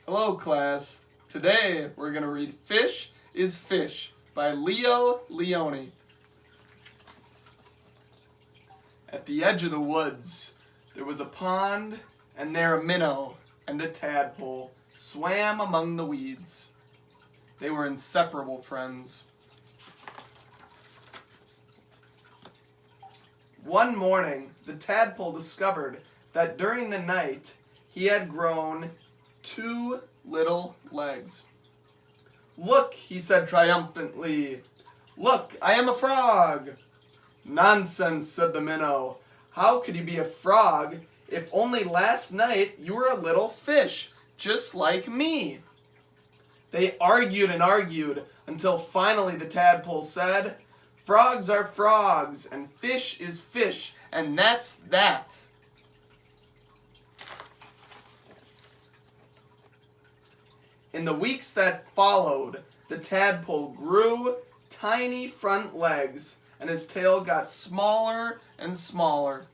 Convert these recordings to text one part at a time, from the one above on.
Hello, class. Today we're going to read Fish is Fish by Leo Leone. At the edge of the woods, there was a pond, and there a minnow and a tadpole swam among the weeds. They were inseparable friends. One morning, the tadpole discovered that during the night he had grown 2 little legs. "Look," he said triumphantly. "Look, I am a frog." "Nonsense," said the minnow. "How could you be a frog if only last night you were a little fish, just like me?" They argued and argued until finally the tadpole said, "Frogs are frogs, and fish is fish, and that's that." In the weeks that followed, the tadpole grew tiny front legs, and his tail got smaller and smaller.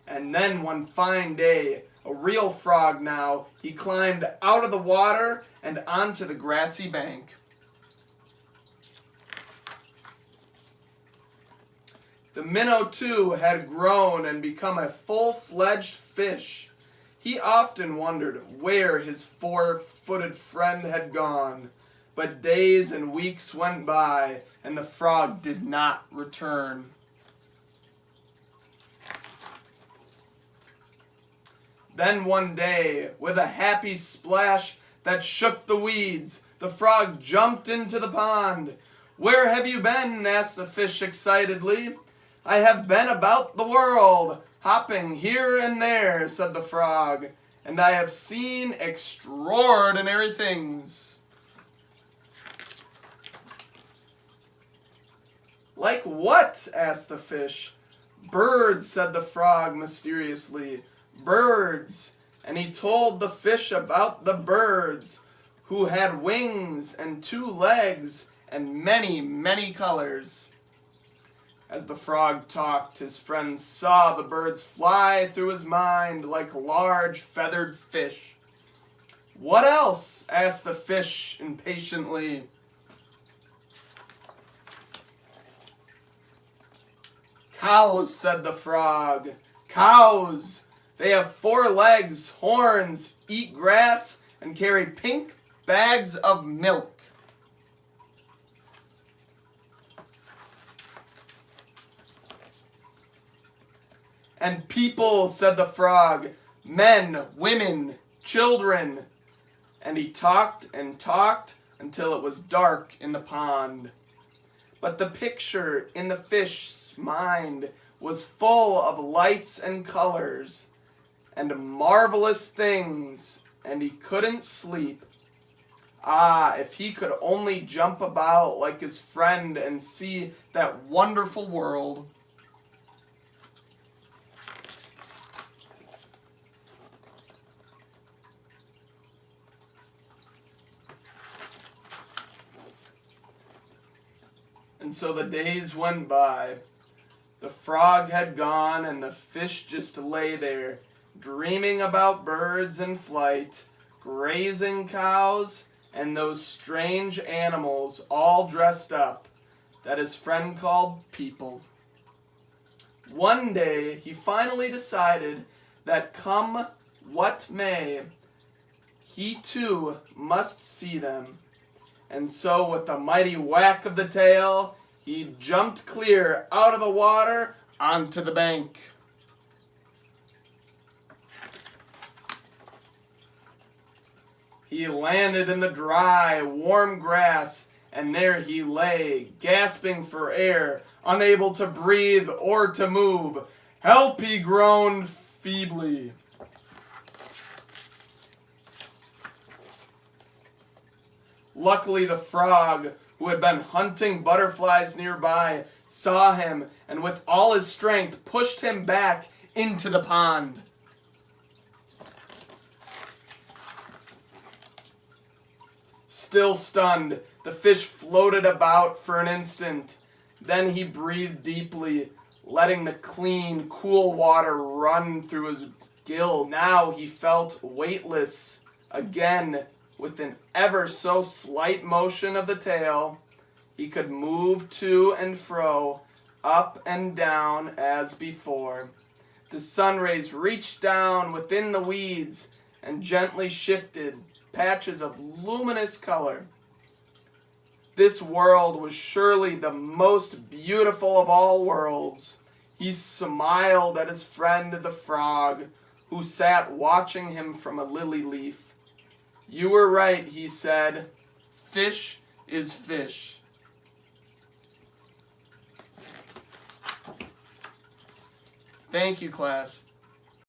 And then one fine day, a real frog now, he climbed out of the water and onto the grassy bank. The minnow, too, had grown and become a full-fledged fish. He often wondered where his 4-footed friend had gone, but days and weeks went by, and the frog did not return. Then one day, with a happy splash that shook the weeds, the frog jumped into the pond. "Where have you been?" asked the fish excitedly. "I have been about the world, hopping here and there," said the frog, "and I have seen extraordinary things." "Like what?" asked the fish. "Birds," said the frog mysteriously. "Birds." And he told the fish about the birds, who had wings and 2 legs and many, many colors. As the frog talked, his friends saw the birds fly through his mind like large feathered fish. "What else?" asked the fish impatiently. "Cows," said the frog. "Cows. They have 4 legs, horns, eat grass, and carry pink bags of milk." "And people," said the frog, "men, women, children." And he talked and talked until it was dark in the pond. But the picture in the fish's mind was full of lights and colors and marvelous things, and he couldn't sleep. Ah, if he could only jump about like his friend and see that wonderful world. And so the days went by. The frog had gone, and the fish just lay there, dreaming about birds in flight, grazing cows, and those strange animals all dressed up that his friend called people. One day, he finally decided that come what may, he too must see them. And so, with a mighty whack of the tail, he jumped clear out of the water onto the bank. He landed in the dry, warm grass, and there he lay, gasping for air, unable to breathe or to move. "Help!" he groaned feebly. Luckily, the frog, who had been hunting butterflies nearby, saw him and with all his strength pushed him back into the pond. Still stunned, the fish floated about for an instant. Then he breathed deeply, letting the clean, cool water run through his gills. Now he felt weightless again. With an ever so slight motion of the tail, he could move to and fro, up and down as before. The sun rays reached down within the weeds and gently shifted patches of luminous color. This world was surely the most beautiful of all worlds. He smiled at his friend the frog, who sat watching him from a lily leaf. "You were right," he said. "Fish is fish." Thank you, class.